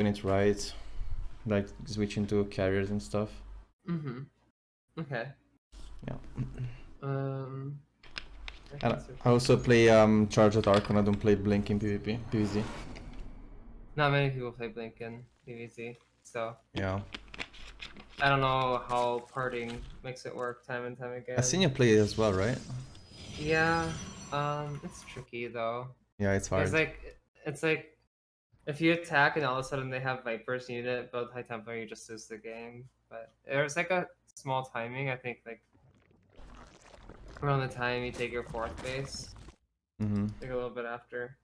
doing it right, like switching to carriers and stuff. Okay. Yeah. I And can switch I also play Charge at Archon. I don't play Blink in PvZ. Not many people play Blink in PvZ, so Yeah. I don't know how parting makes it work time and time again. I've seen you play it as well, right? Yeah, it's tricky though. Yeah, it's hard. It's like if you attack and all of a sudden they have Vipers unit build high tempo, you just lose the game. But there's like a small timing. I think like around the time you take your 4th base, like a little bit after,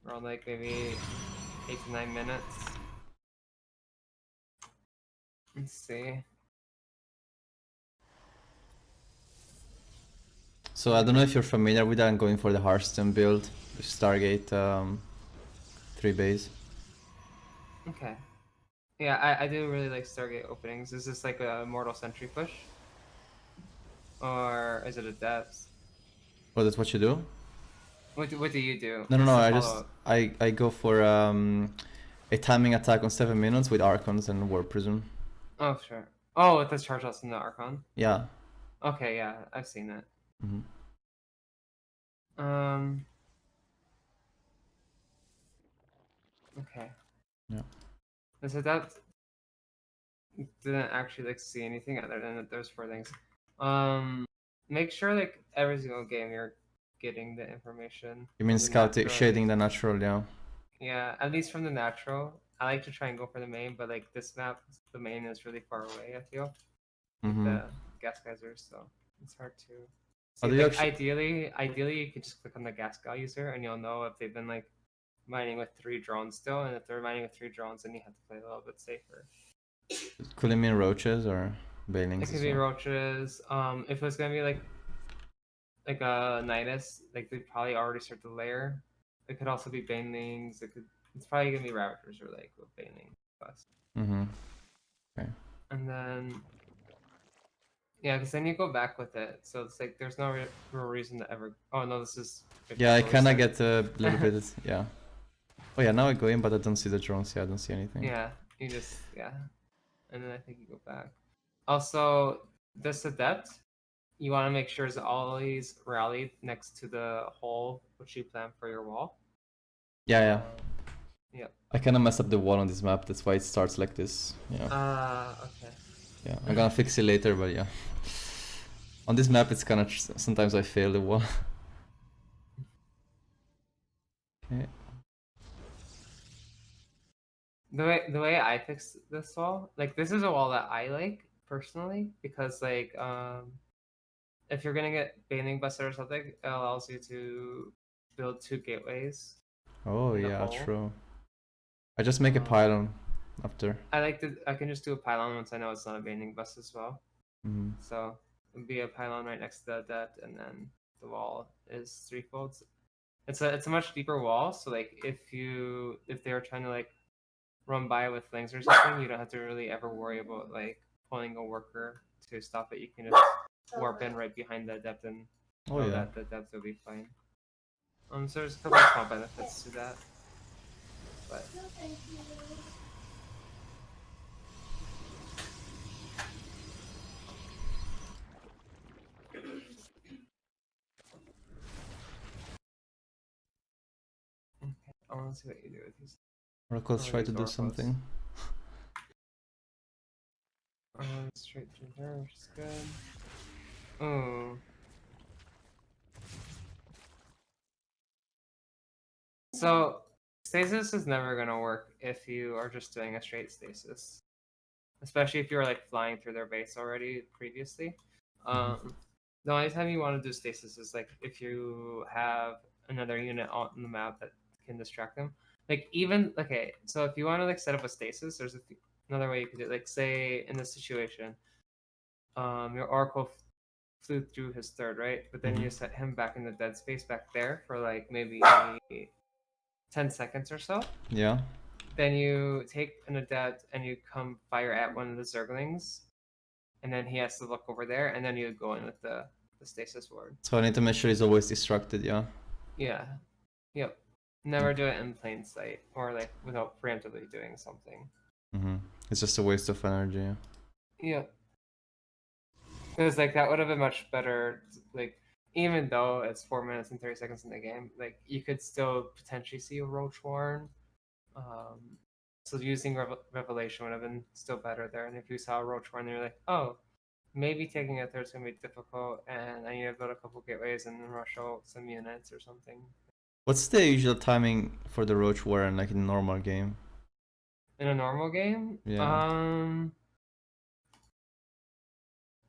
around like maybe 8 to 9 minutes. Let's see. So I don't know if you're familiar with that. I'm going for the Hearthstone build with Stargate 3 base. Okay. Yeah, I do really like Stargate openings. Is this like a Mortal Sentry push? Or is it a depth? Oh, that's what you do? What do you do? No, no, Just no. to I follow just up. I go for a timing attack on 7 minutes with Archons and War Prism. Oh, sure. Oh, it does charge us in the Archon. Yeah. Okay, yeah, I've seen that. Okay. Yeah. So that didn't actually like see anything other than those 4 things. Make sure like every single game you're getting the information. You mean from the scouting, natural, shading the natural, yeah. Yeah, at least from the natural. I like to try and go for the main, but like this map, the main is really far away, I feel. With the gas geysers, so it's hard to see. Like ideally you could just click on the gas guy user and you'll know if they've been like mining with 3 drones still, and if they're mining with 3 drones, then you have to play a little bit safer. Could it mean roaches or banelings? It could be roaches. If it's gonna be like a Nidus, like they'd probably already start the layer. It could also be banelings. It's probably gonna be Ravagers or like with baneling plus. Okay. And then yeah, because then you go back with it, so it's like there's no real reason to ever. Oh no, this is. Yeah, I kind of get a little bit. Yeah. Oh yeah, now I go in, but I don't see the drones. Yeah, I don't see anything. Yeah, you just and then I think you go back. Also, this adept, you want to make sure it's always rallied next to the hole which you plan for your wall. Yeah. Yep. I kind of messed up the wall on this map. That's why it starts like this. Yeah. Okay. Yeah, I'm gonna fix it later, but yeah. On this map, it's kind of sometimes I fail the wall. Okay. The way I fix this wall, like this is a wall that I like personally because like if you're gonna get baning busted or something, it allows you to build 2 gateways. Oh yeah, true. I just make a pylon after. I can just do a pylon once I know it's not a baning bust as well. So it'd be a pylon right next to that, and then the wall is 3 folds. It's a much deeper wall, so like if they were trying to like run by with flings or something, you don't have to really ever worry about like pulling a worker to stop it. You can just warp in right behind the adept and know that the adept will be fine. So there's a couple of small benefits to that. But okay, I want to see what you do with these. Oracles try to do something. Straight through there, which is good. Oh. So stasis is never gonna work if you are just doing a straight stasis, especially if you're like flying through their base already previously. The only time you want to do stasis is like if you have another unit on the map that can distract them. Like even okay, so if you want to like set up a stasis, there's another way you could do it. Like say in this situation, your Oracle flew through his 3rd, right? But then you set him back in the dead space back there for like maybe 10 seconds or so. Yeah. Then you take an adept and you come fire at one of the Zerglings, and then he has to look over there, and then you go in with the stasis ward. So I need to make sure he's always distracted, yeah? Yeah. Yep. Never do it in plain sight or like without preemptively doing something. It's just a waste of energy. Yeah. Yeah. Because like that would have been much better. Like even though it's 4 minutes and 30 seconds in the game, like you could still potentially see a Roach Warren. Um, so using Revelation would have been still better there. And if you saw a Roach Warren, you're like, oh, maybe taking a third's gonna be difficult, and I need to build a couple gateways and then rush out some units or something. What's the usual timing for the Roach Warren, like in a normal game? In a normal game, Yeah.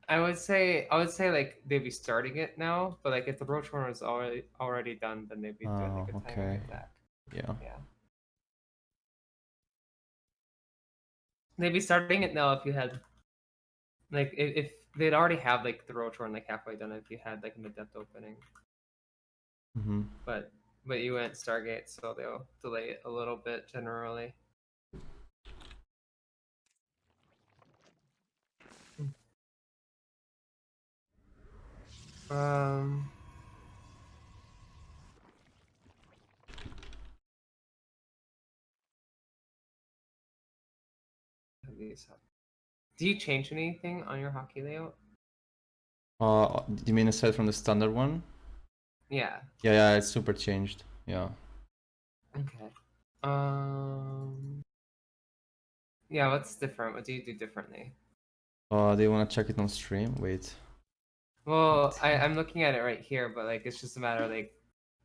I would say like they'd be starting it now, but like if the Roach Warren was already done, then they'd be doing Oh, like a timing okay. attack. Yeah. Yeah. They'd be starting it now if you had like if they'd already have like the Roach Warren like halfway done if you had like an adept opening. But you went Stargate, so they'll delay it a little bit generally. Um. Do you change anything on your hockey layout? You mean aside from the standard one? Yeah. Yeah, it's super changed. Yeah. Okay. Yeah, what's different? What do you do differently? Do you want to check it on stream? Wait. Well, I'm looking at it right here, but like it's just a matter of like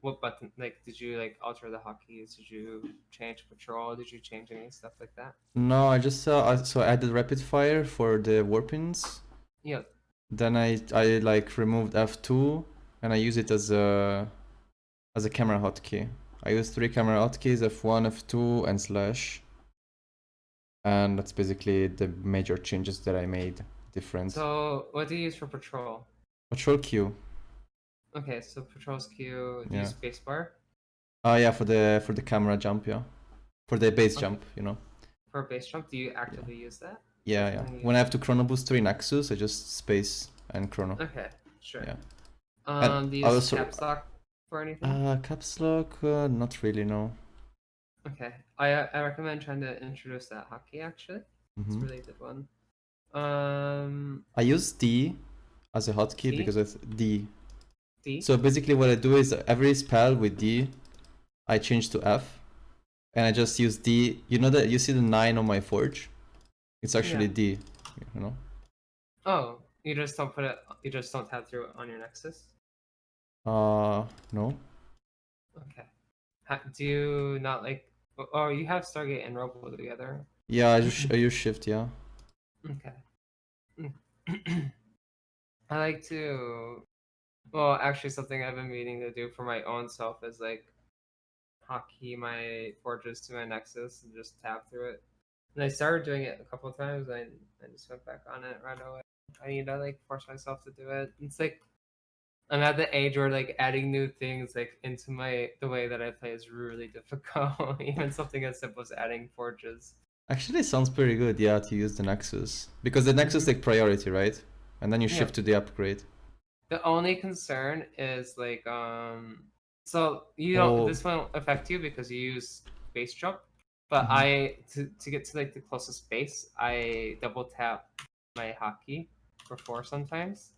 what button like did you like alter the hotkeys? Did you change patrol? Did you change any stuff like that? No, I just so I added rapid fire for the warpins. Yep. Then I like removed F2 and I use it as a camera hotkey. I use 3 camera hotkeys, F1, F2, and slash. And that's basically the major changes that I made different. So what do you use for patrol? Patrol Q. Okay, so patrol's Q. Do you Yeah. use spacebar? Yeah, for the camera jump, yeah. For the base jump, you know. For a base jump, do you actively use that? Yeah. When I have to chrono boost 3 Nexus, I just space and chrono. Okay, sure. Yeah. Do you use caps lock for anything? Caps lock, not really, no. Okay, I recommend trying to introduce that hotkey actually. It's a really good one. I use D as a hotkey D? because it's D. D? So basically what I do is every spell with D, I change to F. And I just use D. You know that you see the 9 on my forge? It's actually D, you know? Oh, you just don't put it, you just don't tab through it on your Nexus? No. Okay. Do you not like, oh, you have Stargate and Robo together? Yeah, I use shift, yeah. Okay. I like to, well, actually something I've been meaning to do for my own self is like hotkey my forges to my Nexus and just tab through it. And I started doing it a couple of times. I just went back on it right away. I need to like force myself to do it. It's like I'm at the age where like adding new things like into the way that I play is really difficult. Even something as simple as adding forges. Actually, it sounds pretty good, yeah, to use the Nexus. Because the Nexus take priority, right? And then you shift to the upgrade. The only concern is like so you don't this won't affect you because you use base jump. But I to get to like the closest base, I double tap my hotkey for 4 sometimes.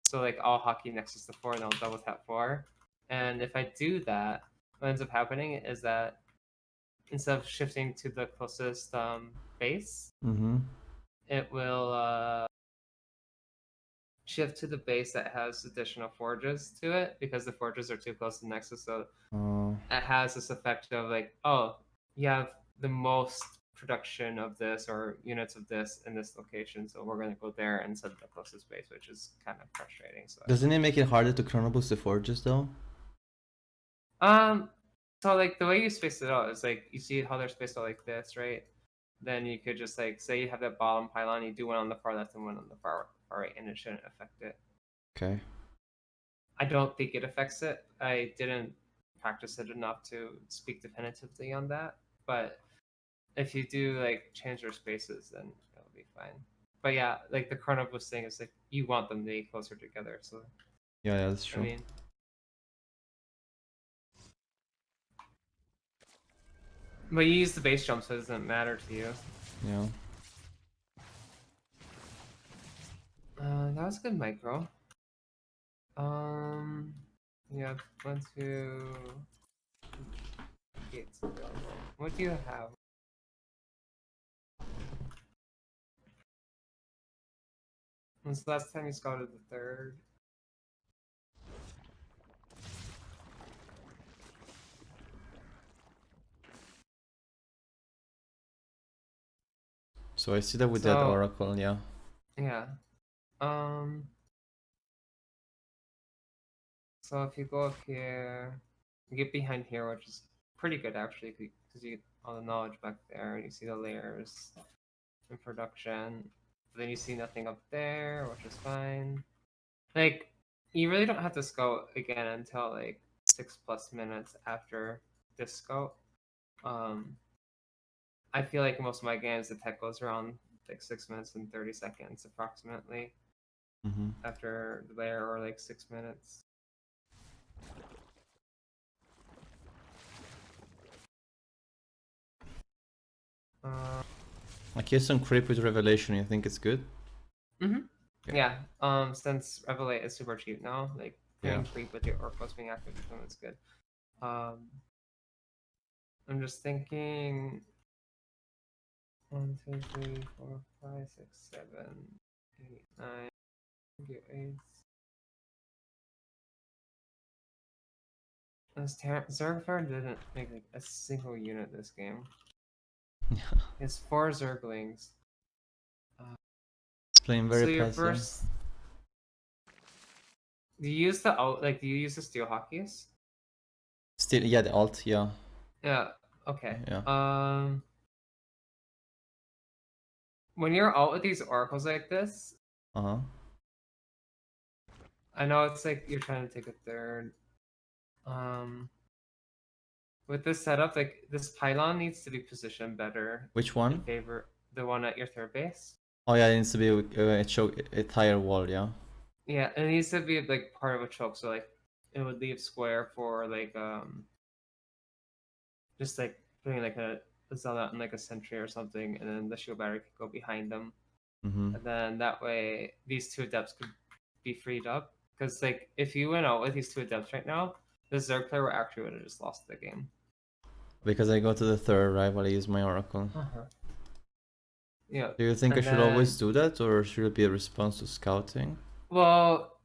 So like I'll hotkey Nexus to 4 and I'll double tap 4. And if I do that, what ends up happening is that instead of shifting to the closest base, it will shift to the base that has additional forges to it because the forges are too close to Nexus. So it has this effect of like, oh, you have the most production of this or units of this in this location, so we're going to go there and set the closest base, which is kind of frustrating. So doesn't it make it harder to chrono boost the forges though? So like the way you space it out is like you see how they're spaced out like this, right? Then you could just like say you have that bottom pylon, you do one on the far left and one on the far right, and it shouldn't affect it. Okay. I don't think it affects it. I didn't practice it enough to speak definitively on that, but if you do like change their spaces, then it'll be fine. But yeah, like the chrono boost thing is like you want them to be closer together. So yeah, that's true. I mean, But you use the base jump, so it doesn't matter to you. Yeah. That was a good micro. Yeah, 1, 2 gates available. What do you have? When's the last time you scouted the third? So I see that with that So- oracle, yeah. Yeah. So if you go up here, you get behind here, which is pretty good actually, because you get all the knowledge back there, and you see the layers in production. But then you see nothing up there, which is fine. Like, you really don't have to scout again until like 6+ minutes after this scout. I feel like most of my games, the tech goes around like 6 minutes and 30 seconds approximately after the layer, or like 6 minutes. Like here's some creep with revelation. You think it's good? Yeah. Since Revelate is super cheap now, like putting creep with your oracles being active with them is good. I'm just thinking 1, 2, 3, 4, 5, 6, 7, 8, 9. Get 8. Zergfar didn't make like a single unit this game. He has 4 Zerglings. Playing very So your passive. first, do you use the do you use the steel hockeys? Still, yeah, the alt, yeah. Yeah. Okay. Yeah. When you're out with these oracles like this, Uh-huh. I know it's like you're trying to take a third. With this setup, like this pylon needs to be positioned better. Which In one? favor, the one at your third base. Oh yeah, it needs to be a tire wall, yeah. Yeah, it needs to be like part of a choke, so like it would leave square for like just like putting like a zealot and like a sentry or something, and then the shield battery could go behind them, and then that way these 2 adepts could be freed up. Because like if you went out with these 2 adepts right now, the Zerg player actually would have just lost the game. Because I go to the third, right, while I use my oracle. Yeah. Do you think I And should always do that, or should it be a response to scouting? Well,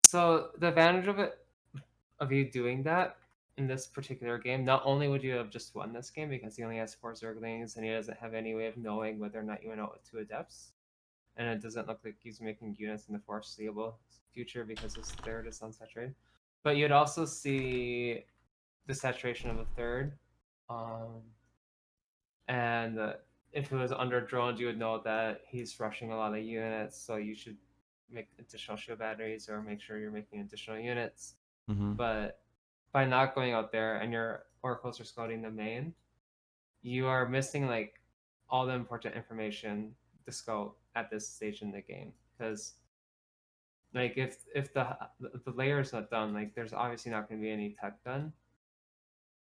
so the advantage of you doing that in this particular game, not only would you have just won this game because he only has 4 Zerglings and he doesn't have any way of knowing whether or not you went out with 2 Adepts, and it doesn't look like he's making units in the foreseeable future because his third is unsaturated, but you'd also see the saturation of a third, and if it was under drones, you would know that he's rushing a lot of units, so you should make additional shield batteries or make sure you're making additional units. But by not going out there and your oracles are scouting the main, you are missing like all the important information to scout at this stage in the game. Because like if the layer is not done, like there's obviously not going to be any tech done,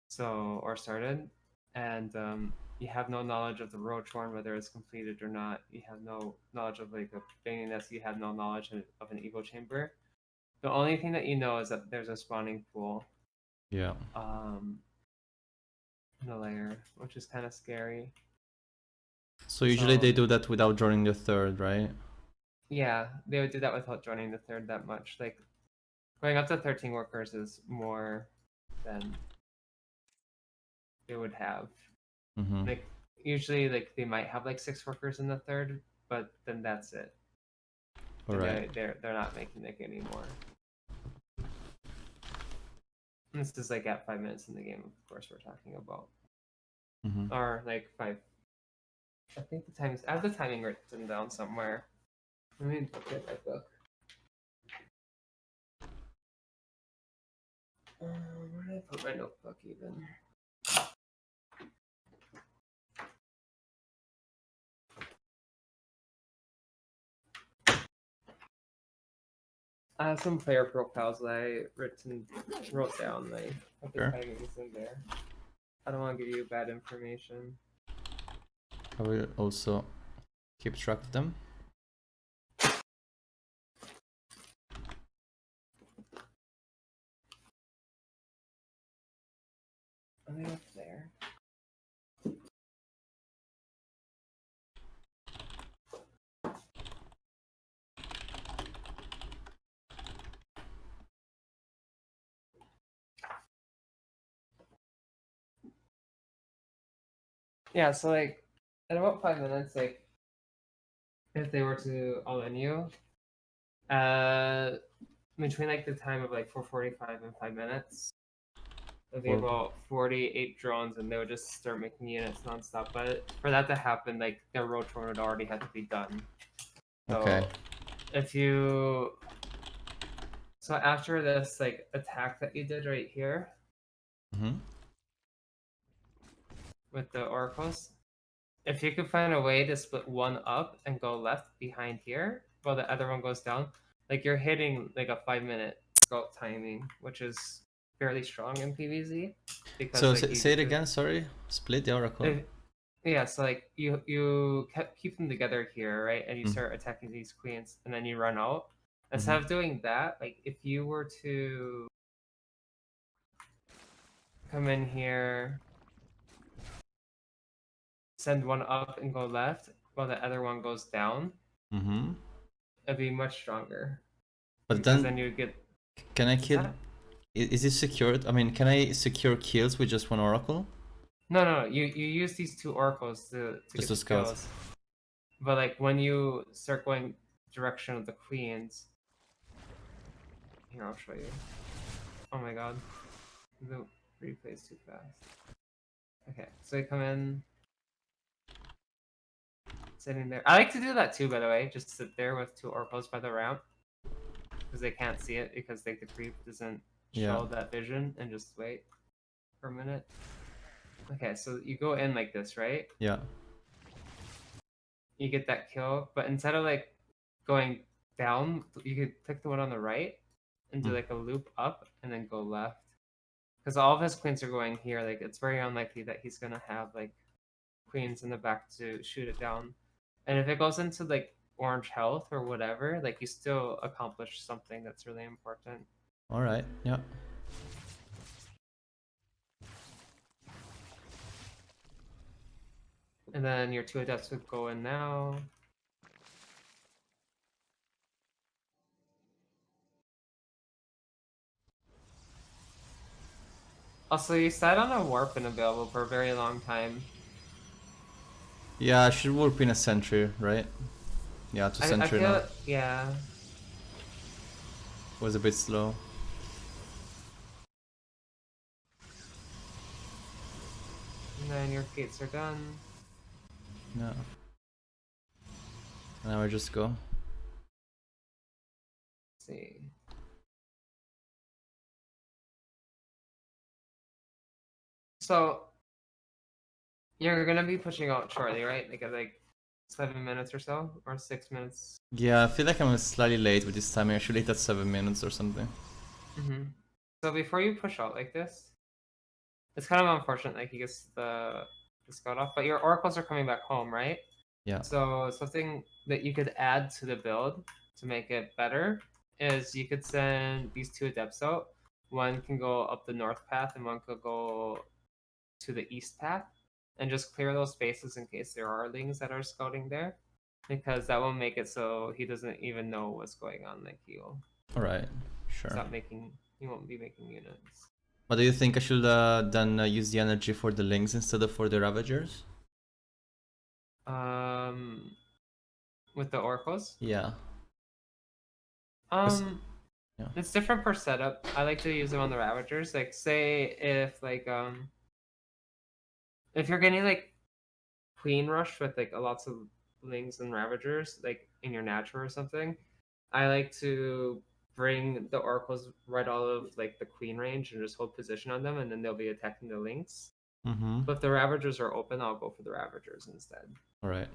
so or started, and you have no knowledge of the roach horn, whether it's completed or not. You have no knowledge of like a banging nest. You have no knowledge of an evo chamber. The only thing that you know is that there's a spawning pool. Yeah. In the layer, which is kind of scary. So usually they do that without joining the third, right? Yeah, they would do that without joining the third that much. Like going up to 13 workers is more than they would have. Like usually, like they might have like 6 workers in the third, but then that's it. Alright. They're not making like anymore. This is like at 5 minutes in the game, of course, we're talking about. Or like 5. I think the times. I have the timing written down somewhere. Let me look at my book. Where did I put my notebook even? I have some player profiles that I wrote down. Like, I have the timings in there. I don't want to give you bad information. I will also keep track of them. Are they up there? Yeah, so like in about 5 minutes, like if they were to all in you, between like the time of like 4:45 and 5 minutes, there'd be Or about 48 drones, and they would just start making units nonstop. But for that to happen, like their rotor would already have to be done. So okay. if you so after this like attack that you did right here Mm-hmm. with the oracles, if you could find a way to split one up and go left behind here while the other one goes down, like you're hitting like a 5 minute scout timing, which is fairly strong in PvZ because So like you say it get to again. Sorry. Split the oracle. yeah, so like you keep them together here, right? And you Mm. start attacking these queens, and then you run out. Mm-hmm. Instead of doing that, like if you were to come in here, send one up and go left while the other one goes down, Mm-hmm. it'd be much stronger But because then then you would get. can I What's kill? that? Is it secured? I mean, can I secure kills with just one oracle? No. You use these two oracles to Just get to the scout. kills, but like when you start going direction of the queens, here I'll show you. Oh my god, the replay is too fast. Okay, so you come in, sitting there. I like to do that too, by the way. Just sit there with two oracles by the ramp because they can't see it because like the creep doesn't Yeah. show that vision, and just wait for a minute. Okay, so you go in like this, right? Yeah. You get that kill, but instead of like going down, you could click the one on the right and do Mm. like a loop up and then go left. Because all of his queens are going here. Like it's very unlikely that he's gonna have like queens in the back to shoot it down. And if it goes into like orange health or whatever, like you still accomplish something that's really important. All right. Yeah. And then your two adepts would go in now. Also, you sat on a warp and available for a very long time. Yeah. I should warp in a sentry, right? Yeah. To I sentry now. feel, yeah. Was a bit slow. And then your gates are done. Yeah. Now I just go. Let's see. So you're gonna be pushing out shortly, right? Like at like 7 minutes or so, or 6 minutes. Yeah. I feel like I'm slightly late with this timing. I should hit at 7 minutes or something. So before you push out like this, it's kind of unfortunate like he gets the scout off, but your oracles are coming back home, right? Yeah. So something that you could add to the build to make it better is you could send these two adepts out. One can go up the north path and one could go to the east path, and just clear those spaces in case there are lings that are scouting there, because that will make it so he doesn't even know what's going on. Like he'll All right. Sure. stop making, he won't be making units. But do you think I should then use the energy for the links instead of for the ravagers? Um, with the oracles, Yeah. 'Cause- um, yeah. it's different per setup. I like to use them on the ravagers. Like say if you're getting like queen rush with like lots of lings and ravagers like in your natural or something, I like to bring the oracles right out of like the queen range and just hold position on them, and then they'll be attacking the links. Mm-hmm. But if the ravagers are open, I'll go for the ravagers instead. All right.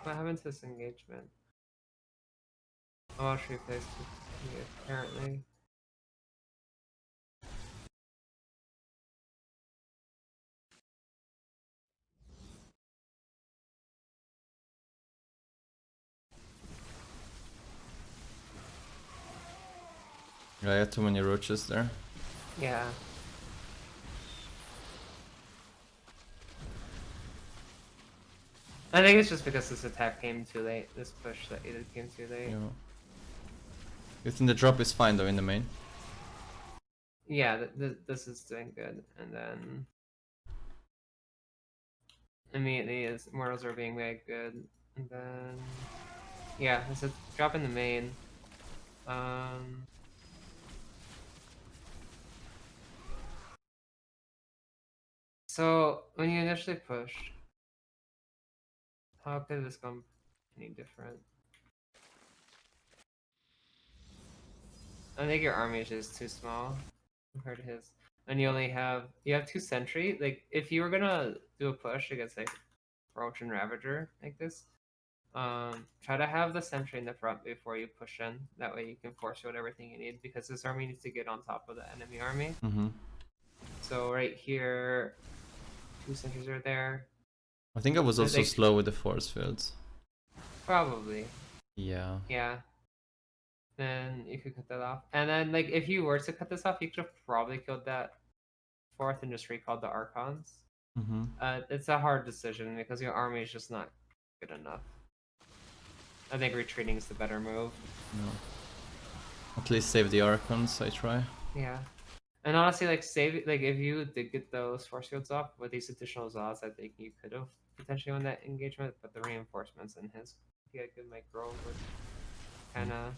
What happened to this engagement? Oh, I'll replace it apparently. Yeah, I had too many roaches there. Yeah. I think it's just because this attack came too late. This push that you did came too late. Yeah. You think the drop is fine though in the main? Yeah, this is doing good. And then immediately his mortals are being made good. And then yeah, it's a drop in the main. So when you initially push, how could this come any different? I think your army is just too small compared to his. And you have 2 sentry. Like if you were gonna do a push against like Roach and Ravager like this, try to have the sentry in the front before you push in. That way you can force out everything you need because this army needs to get on top of the enemy army. Mm-hmm. So right here, 2 sentries are there. I think I was also Like, slow with the force fields. probably. Yeah. Yeah. Then you could cut that off. And then like if you were to cut this off, you could have probably killed that 4th and just recalled the Archons. Mm-hmm. It's a hard decision because your army is just not good enough. I think retreating is the better move. No. At least save the Archons, I try. Yeah. And honestly, like if you did get those force fields off with these additional Zaws, I think you could have potentially won that engagement, but the reinforcements in his he had good micro would kinda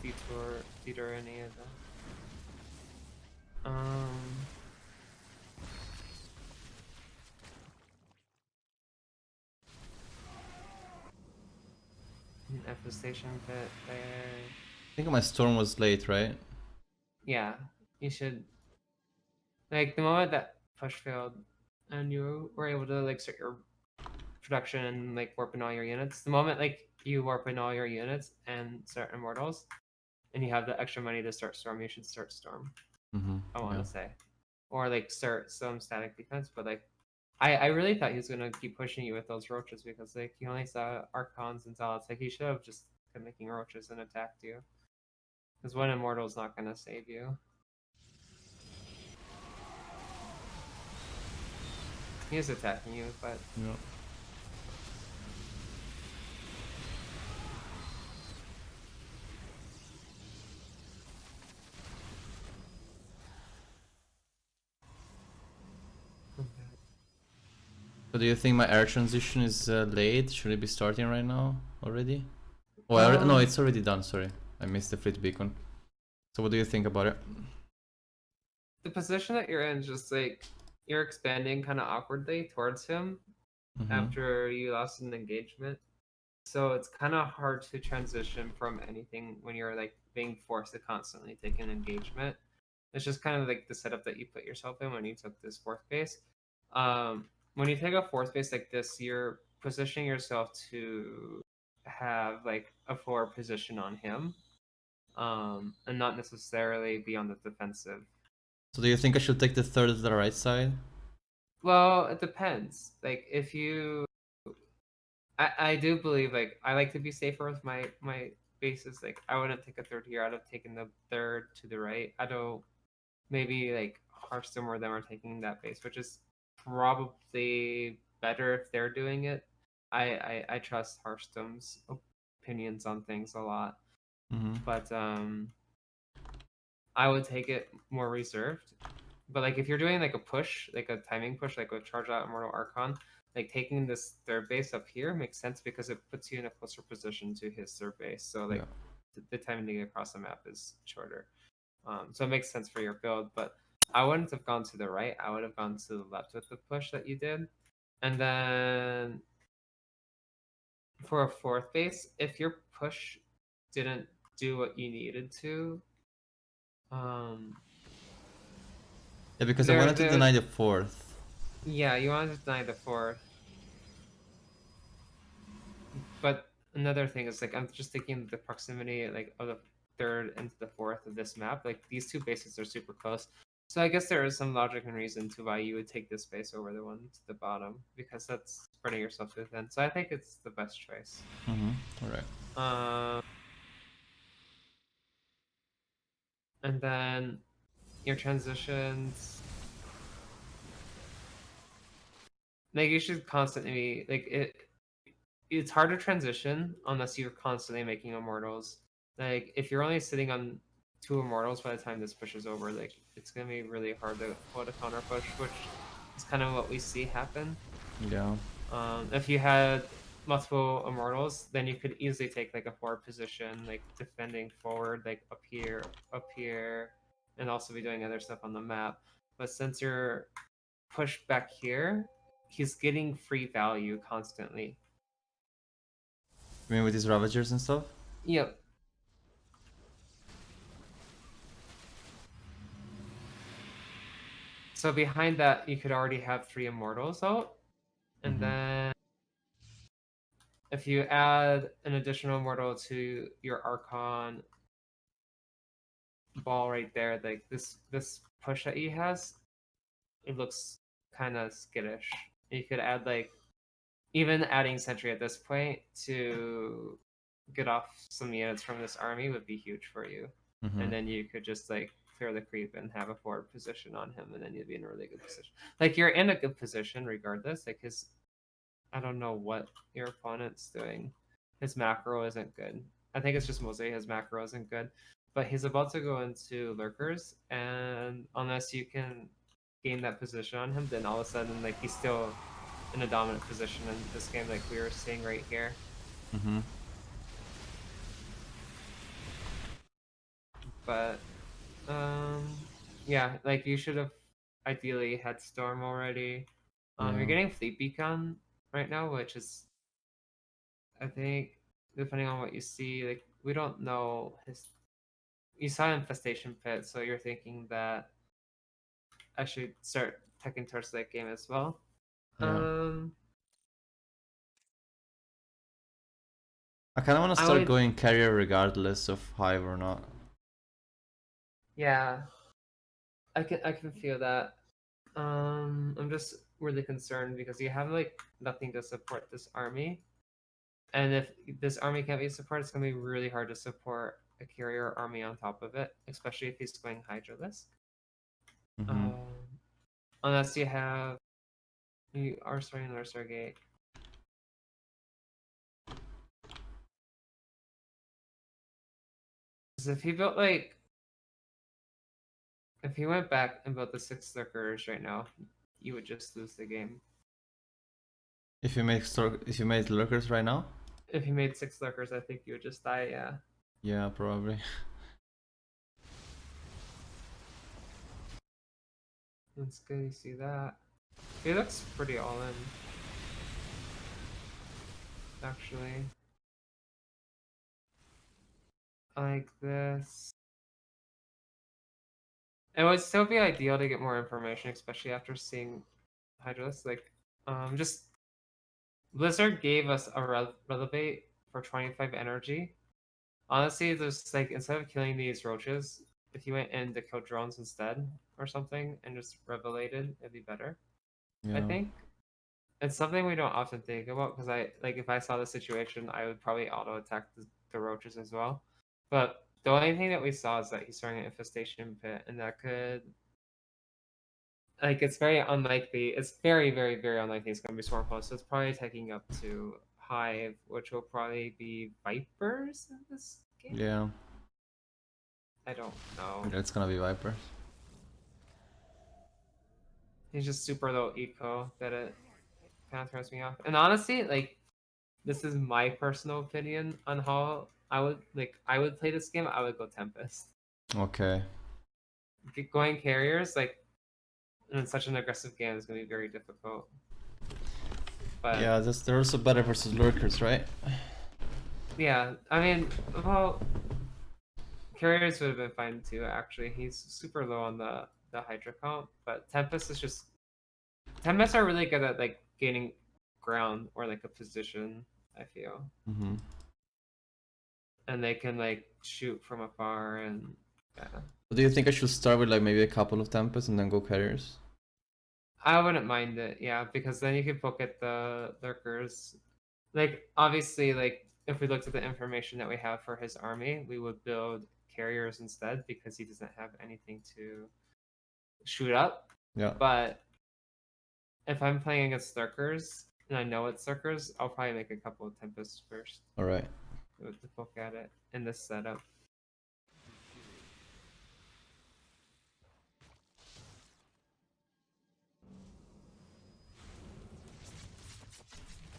detour any of that. Infestation pit there. I think my storm was late, right? Yeah, you should. Like the moment that push failed, and you were able to like start your production and like warp in all your units. The moment like you warp in all your units and start immortals, and you have the extra money to start storm, you should start storm. Mm-hmm. I want Yeah. to say, or like start some static defense. But like, I really thought he was gonna keep pushing you with those roaches because like he only saw Archons and Zealots. Like he should have just kept making roaches and attacked you. Because one immortal is not gonna save you. He is attacking you, but Yeah. So do you think my air transition is late? Should it be starting right now already? Oh, no, it's already done. Sorry, I missed the fleet beacon. So what do you think about it? the position that you're in is just like you're expanding kind of awkwardly towards him Mm-hmm. after you lost an engagement. So it's kind of hard to transition from anything when you're like being forced to constantly take an engagement. It's just kind of like the setup that you put yourself in when you took this 4th base. When you take a 4th base like this, you're positioning yourself to have like a forward position on him, and not necessarily be on the defensive. So do you think I should take the third to the right side? Well, it depends. Like if you I do believe like I like to be safer with my bases. Like I wouldn't take a third here. I'd have taken the third to the right. I don't maybe like Hearthstone or them are taking that base, which is probably better if they're doing it. I trust Hearthstone's opinions on things a lot. Mm-hmm. But I would take it more reserved. But like if you're doing like a push, like a timing push, like with Charge Out Immortal Archon, like taking this third base up here makes sense because it puts you in a closer position to his third base. So like the timing to get across the map is shorter. So it makes sense for your build. But I wouldn't have gone to the right. I would have gone to the left with the push that you did. And then for a 4th base, if your push didn't do what you needed to, Yeah, because I wanted to there's deny the fourth. yeah, you wanted to deny the 4th. another thing is like I'm just thinking the proximity like of the third and the fourth of this map. Like these two bases are super close. So I guess there is some logic and reason to why you would take this base over the one to the bottom because that's spreading yourself too thin. So I think it's the best choice. All right. And then your transitions, like you should constantly like it. It's hard to transition unless you're constantly making immortals. Like if you're only sitting on 2 immortals by the time this pushes over, like it's gonna be really hard to hold a counter push, which is kind of what we see happen. Yeah. If you had multiple immortals, then you could easily take like a forward position, like defending forward, like up here, and also be doing other stuff on the map. But since you're pushed back here, he's getting free value constantly. You mean with these Ravagers and stuff? Yep. So behind that, you could already have 3 immortals out, and then if you add an additional immortal to your Archon ball right there, like this push that he has, it looks kind of skittish. You could add like even adding Sentry at this point to get off some units from this army would be huge for you. And then you could just like clear the creep and have a forward position on him, and then you'd be in a really good position. Like you're in a good position regardless. Like his, I don't know what your opponent's doing. His macro isn't good. I think it's just mostly his macro isn't good. But he's about to go into lurkers, and unless you can gain that position on him, then all of a sudden like he's still in a dominant position in this game, like we were seeing right here. But yeah, like you should have ideally had Storm already. You're getting Fleet Beacon right now, which is, I think, depending on what you see, like we don't know his. You saw Infestation Pit, so you're thinking that I should start teching towards that game as well. I kind of want to I start would, going carrier regardless of Hive or not. yeah, I can feel that. I'm just really concerned because you have like nothing to support this army, and if this army can't be supported, it's gonna be really hard to support a carrier army on top of it, especially if he's going Hydralisk. Unless you are starting another Stargate. Because if he built like, if he went back and built the 6 Lurkers right now, you would just lose the game. If you made lurkers right now? If he made 6 Lurkers, I think you would just die, yeah. Yeah, probably. That's good, you see that. He looks pretty all in. Actually. Like this. It would still be ideal to get more information, especially after seeing Hydralisk. Like, just Blizzard gave us a relevate for 25 energy. Honestly, there's like instead of killing these roaches, if you went in to kill drones instead or something and just revelated, it'd be better. I think it's something we don't often think about because I like if I saw the situation, I would probably auto attack the roaches as well. But the only thing that we saw is that he's throwing an infestation pit, and that could like it's very unlikely. It's very, very, very unlikely it's going to be swarm host. So it's probably taking up to Hive, which will probably be Vipers in this game. Yeah. I don't know. It's gonna be Vipers. He's just super low eco that it kind of throws me off. And honestly, like this is my personal opinion on how I would play this game. I would go Tempest. Okay. Going carriers like in such an aggressive game is going to be very difficult. But yeah, they're also better versus lurkers, right? yeah, I mean, well, carriers would have been fine too. Actually, he's super low on the Hydra count, but Tempest is just Tempests are really good at like gaining ground or like a position. I feel. and they can like shoot from afar and yeah. Do you think I should start with like maybe a couple of Tempests and then go carriers? I wouldn't mind it, yeah, because then you could poke at the lurkers. Like obviously, like if we looked at the information that we have for his army, we would build carriers instead because he doesn't have anything to shoot up. Yeah. But if I'm playing against lurkers and I know it's lurkers, I'll probably make a couple of tempests first All right. to poke at it in this setup.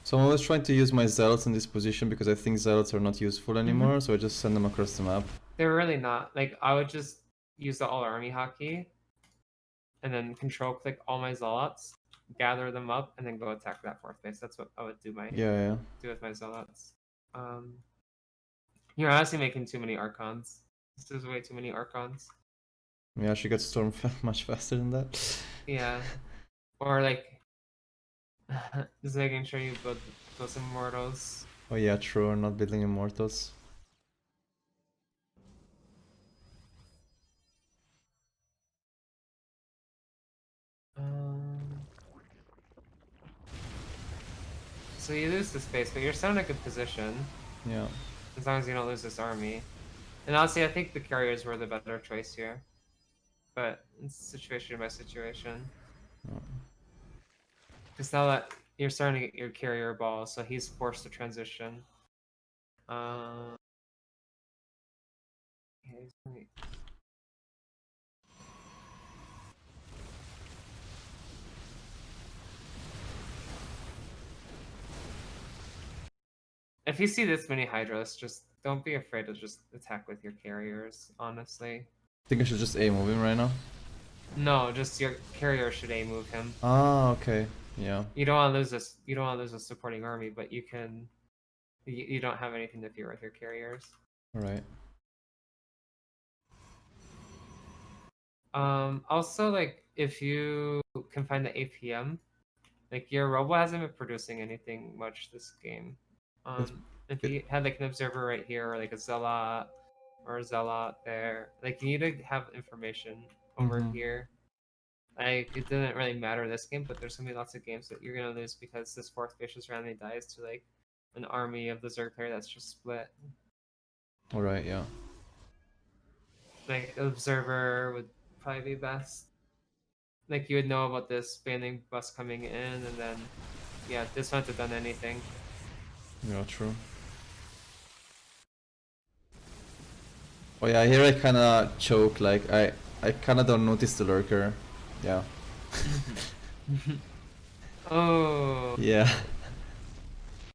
So I'm always trying to use my zealots in this position because I think zealots are not useful anymore, so I just send them across the map. They're really not. Like I would just use the all army hotkey and then control click all my zealots, gather them up, and then go attack that fourth base. That's what I would do do with my zealots. You're honestly making too many archons. This is way too many archons. Yeah, she got storm much faster than that. Yeah, or like just making sure you build those immortals. Oh yeah, true. I'm not building immortals. So you lose the space, but you're still in a good position. Yeah. As long as you don't lose this army. And honestly, I think the carriers were the better choice here. But it's situation by situation. Because now that you're starting to get your carrier ball, so he's forced to transition. If you see this many Hydras, just don't be afraid to just attack with your carriers, honestly. I think I should just A move him right now. No, just your carrier should A move him. Ah, okay. Yeah. You don't want to lose this. You don't want to lose a supporting army, but you can. You don't have anything to fear with your carriers. All right. Also, like if you can find the APM, like your robo hasn't been producing anything much this game. If you had like an observer right here, or like a zealot, or a zealot there, like you need to have information over here. Like it didn't really matter this game, but there's gonna be lots of games that you're gonna lose because this fourth base just randomly dies to like an army of the Zerg player that's just split. All right. Yeah. Like observer would probably be best. Like you would know about this banding bus coming in, and then yeah, this wouldn't have done anything. Yeah. True. Oh yeah. Here I kind of choke. Like I kind of don't notice the lurker. Yeah. Oh. Yeah.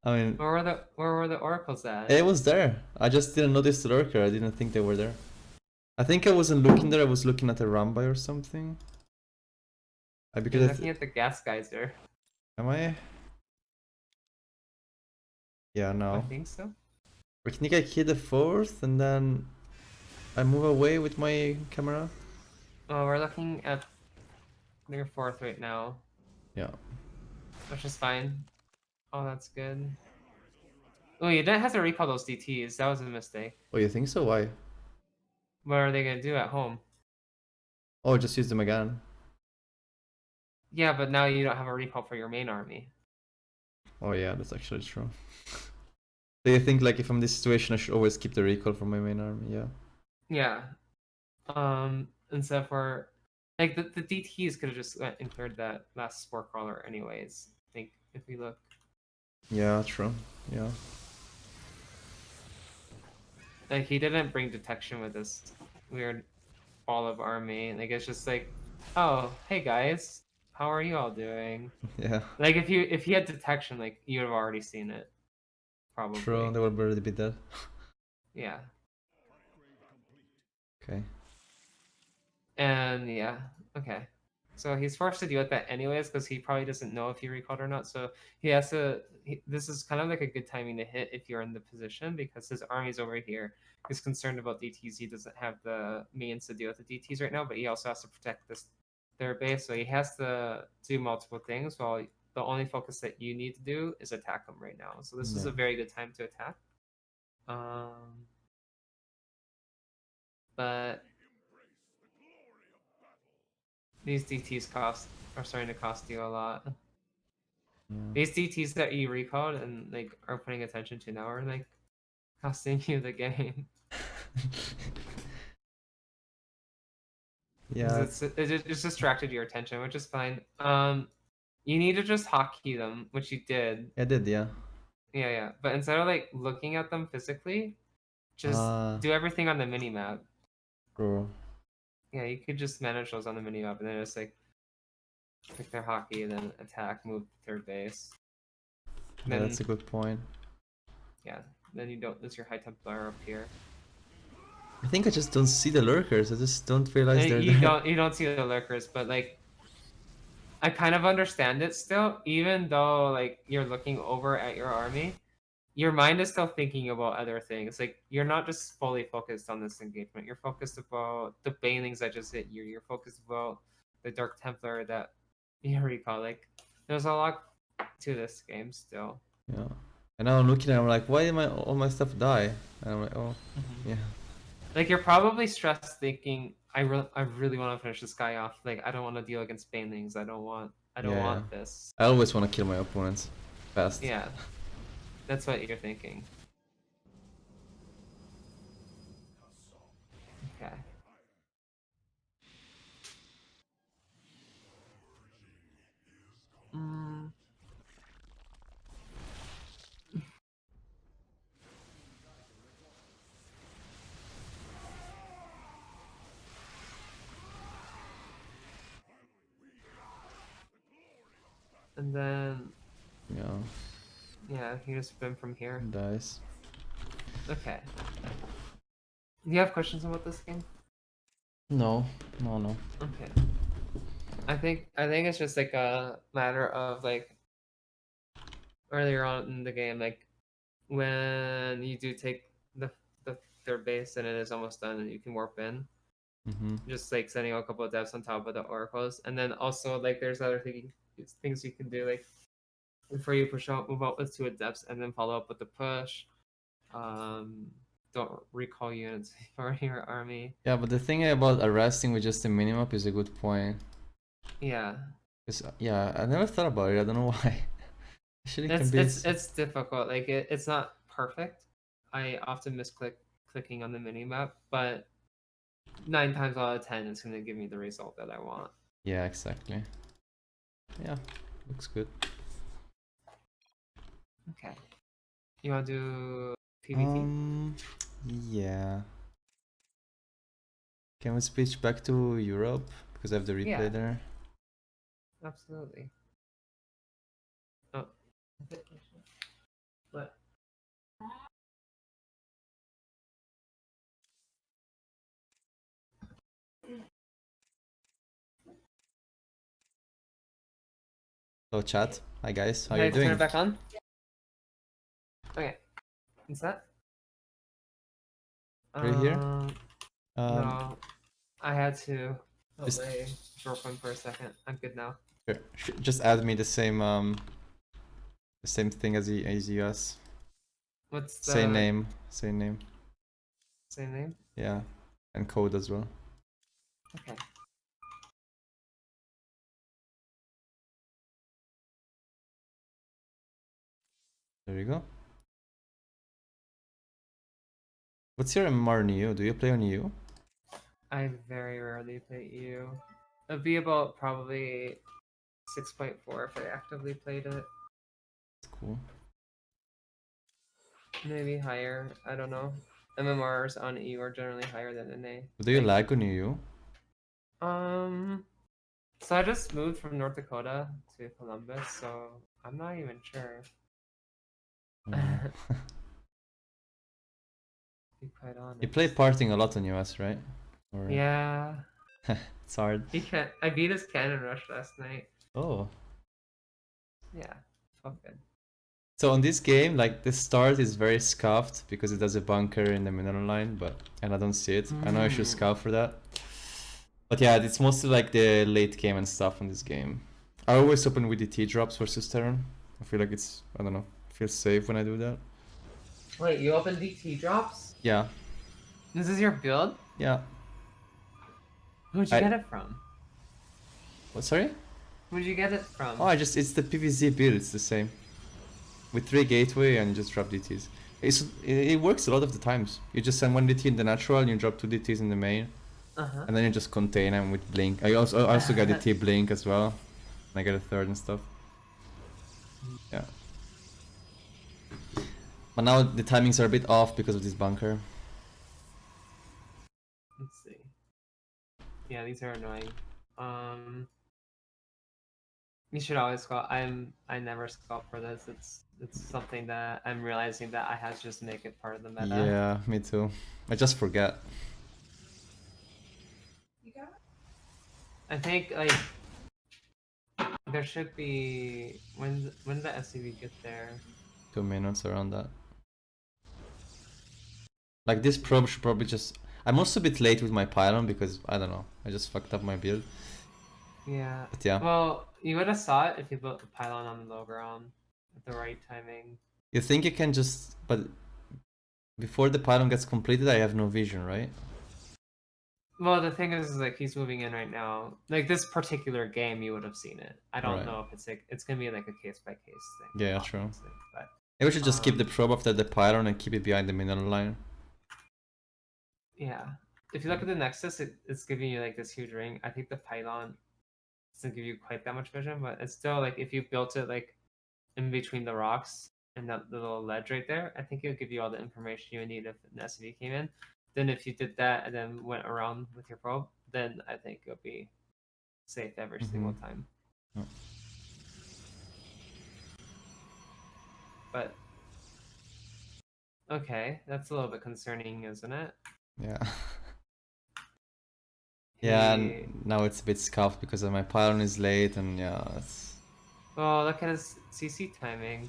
I mean. Where were the oracles at? It was there. I just didn't notice the lurker. I didn't think they were there. I think I wasn't looking there. I was looking at a Rambai or something. Because You're looking at the gas geyser. Am I? Yeah, no. I think so. Or can I hit the fourth and then I move away with my camera? Oh, we're looking at near fourth right now. Yeah. Which is fine. Oh, that's good. Oh, you didn't have to recall those DTs. That was a mistake. Oh, you think so? Why? What are they gonna do at home? Oh, just use them again. Yeah, but now you don't have a recall for your main army. Oh yeah, that's actually true. Do you think like if I'm in this situation I should always keep the recall for my main army? Yeah. Yeah. Instead for like the DTs could have just went and cleared that last spore crawler anyways. I think if we look. Yeah, true. Yeah. Like he didn't bring detection with this weird ball of army. Like it's just like, oh hey guys, how are you all doing? Yeah. Like if he had detection, like you'd have already seen it. Probably. True, they would already be dead. Yeah. Okay. And yeah, okay. So he's forced to deal with that anyways because he probably doesn't know if he recalled or not. So he has to. This is kind of like a good timing to hit if you're in the position because his army's over here. He's concerned about DTs. He doesn't have the means to deal with the DTs right now, but he also has to protect their base. So he has to do multiple things while the only focus that you need to do is attack them right now. So this is a very good time to attack. but these DTs are starting to cost you a lot. Yeah. These DTs that you recalled and like are putting attention to now are like costing you the game. Yeah. It's distracted your attention, which is fine. You need to just hotkey them, which you did. I did, yeah. Yeah. But instead of like looking at them physically, just do everything on the mini map. Bro. Yeah, you could just manage those on the mini map and then just like pick their hockey and then attack, move to third base. Yeah, Then, that's a good point. yeah, then you don't lose your high Templar up here. I think I just don't see the lurkers. I just don't realize they're You there. you don't see the lurkers, but like I kind of understand it still, even though like you're looking over at your army, your mind is still thinking about other things. Like you're not just fully focused on this engagement. You're focused about the banelings that just hit you. You're focused about the Dark Templar that you recall. Like there's a lot to this game still. Yeah. And now I'm looking at it, I'm like, why did all my stuff die? And I'm like, oh, yeah. Like you're probably stressed thinking, I really want to finish this guy off. Like I don't want to deal against banelings. I don't want this. I always want to kill my opponents fast. Yeah. That's what you're thinking. Okay. And then yeah, you just spin from here. Dice. Okay. Do you have questions about this game? No. Okay. I think it's just like a matter of like earlier on in the game, like when you do take the third base and it is almost done and you can warp in. Just like sending a couple of devs on top of the oracles, and then also like there's other things you can do like before you move out with 2 depths and then follow up with the push. Don't recall units for your army. Yeah, but the thing about arresting with just a minimap is a good point. Yeah. Yeah, I never thought about it. I don't know why. It's difficult. Like it's not perfect. I often clicking on the mini map, but 9 times out of 10 it's going to give me the result that I want. Yeah, exactly. Yeah, looks good. Okay. You want to do PvT? Yeah. Can we switch back to Europe? Because I have the replay there. Absolutely. Oh. What? Hello chat. Hi guys, how you you doing? Turn it back on? Okay. Is that? Right here? No. I had to delay girlfriend for a second. I'm good now. Sure. Just add me the same thing as us. What's the same name? Same name. Same name? Yeah. And code as well. Okay. There you go. What's your MMR on EU? Do you play on EU? I very rarely play EU. It'd be about probably 6.4 if I actively played it. That's cool. Maybe higher. I don't know. MMRs on EU are generally higher than NA. Do you lag on EU? So I just moved from North Dakota to Columbus, so I'm not even sure. Be quite honest. You play parting a lot on US, right? Or... Yeah. It's hard. I beat his cannon rush last night. Oh. Yeah, felt good. So on this game, like the start is very scuffed because it does a bunker in the middle line, and I don't see it. I know I should scout for that. But yeah, it's mostly like the late game and stuff on this game. I always open with the T drops versus Terran. I feel like it's, I don't know, feels safe when I do that. Wait, you open DT drops? Yeah. This is your build? Yeah. Who'd you get it from? What? Sorry? Who'd you get it from? Oh, it's the PVZ build. It's the same. With 3 gateway and just drop DTs. It works a lot of the times. You just send 1 DT in the natural, and you drop 2 DTs in the main, Uh-huh. and then you just contain them with blink. I also got DT blink as well. And I get a third and stuff. Yeah. But now the timings are a bit off because of this bunker. Let's see. Yeah, these are annoying. You should always sculpt. I never sculpt for this. It's something that I'm realizing that I have to just make it part of the meta. Yeah, me too. I just forget. I think like there should be when the SCV get there. 2 minutes around that. Like this probe should probably just. I'm also a bit late with my pylon because I don't know. I just fucked up my build. Yeah. But yeah. Well, you would have saw it if you built the pylon on the low ground at the right timing. You think you can just. But before the pylon gets completed, I have no vision, right? Well, the thing is like he's moving in right now. Like this particular game, you would have seen it. I don't Right. know if it's like it's gonna be like a case by case thing. Yeah, true. But Maybe we should just keep the probe after the pylon and keep it behind the mineral line. yeah. If you look at the Nexus, it's giving you like this huge ring. I think the pylon doesn't give you quite that much vision, but it's still like if you built it like in between the rocks and that little ledge right there, I think it would give you all the information you would need if an SCV came in. Then if you did that and then went around with your probe, then I think it would be safe every single time. Oh. But okay, that's a little bit concerning, isn't it? Yeah. Yeah, and now it's a bit scuffed because my pylon is late, and yeah, it's. Well, look at his CC timing.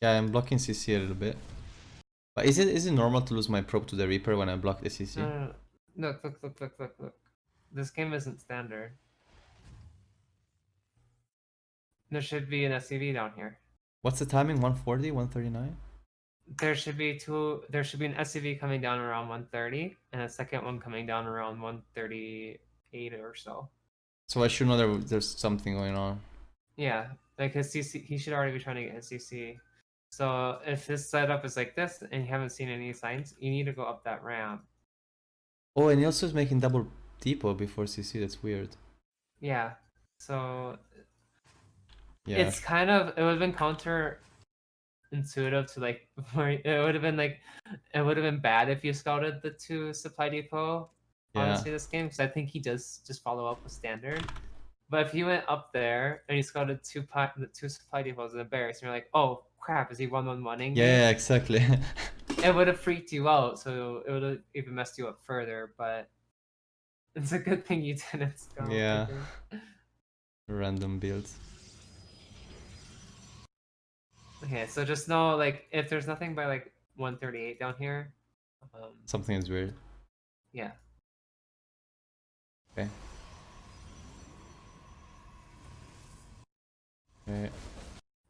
Yeah, I'm blocking CC a little bit. But is it normal to lose my probe to the Reaper when I block the CC? No. Look. This game isn't standard. There should be an SCV down here. What's the timing? 140, 139? There should be an SCV coming down around 130 and a second one coming down around 138 or so. So I should know there's something going on. Yeah, like his CC, he should already be trying to get his CC. So if his setup is like this and you haven't seen any signs, you need to go up that ramp. Oh, and he also is making double depot before CC. That's weird. Yeah, so Yeah. it's kind of, it would have been counterintuitive to like, it would have been bad if you scouted the 2 supply depot. Honestly, this game, because I think he does just follow up with standard. But if you went up there and you scouted 2 supply depots in the barracks, and you're like, oh crap, is he 1-1-1-ing? Yeah, exactly. It would have freaked you out, so it would have even messed you up further. But it's a good thing you didn't scout. Yeah. Random builds. Okay, so just know, like, if there's nothing by like 138 down here, something is weird. Yeah. Okay. Okay.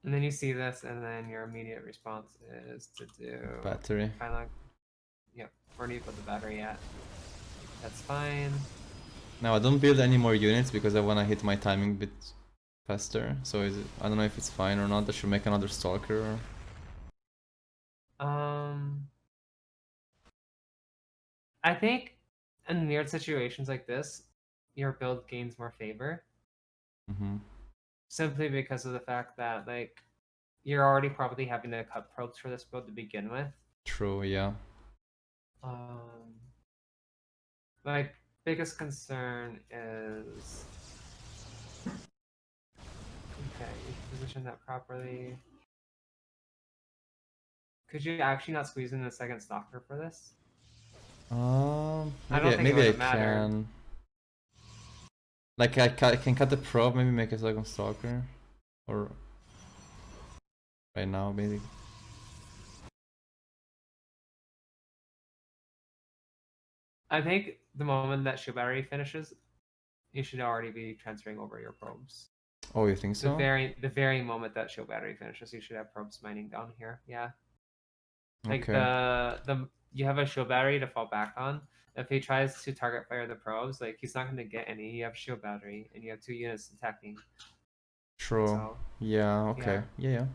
And then you see this, and then your immediate response is to do battery. Pylon. Yep. Where do you put the battery at? That's fine. Now I don't build any more units because I want to hit my timing a bit faster. So I don't know if it's fine or not. I should make another stalker. I think in weird situations like this, your build gains more favor. Simply because of the fact that like you're already probably having to cut probes for this build to begin with. True, yeah. My biggest concern is okay, you position that properly. Could you actually not squeeze in a second stalker for this? Maybe I can. Like I can cut the probe, maybe make a second stalker, or right now maybe. I think the moment that shield battery finishes, you should already be transferring over your probes. Oh, you think so? The very moment that shield battery finishes, you should have probes mining down here. Yeah. Like okay. you have a shield battery to fall back on. If he tries to target fire the probes, like he's not going to get any. You have shield battery, and you have 2 units attacking. True. So Yeah, okay. yeah. Yeah.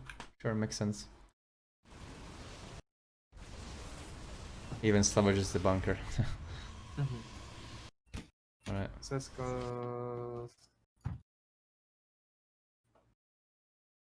Sure, makes sense. Even salvages the bunker. Mhm. Alright. So let's go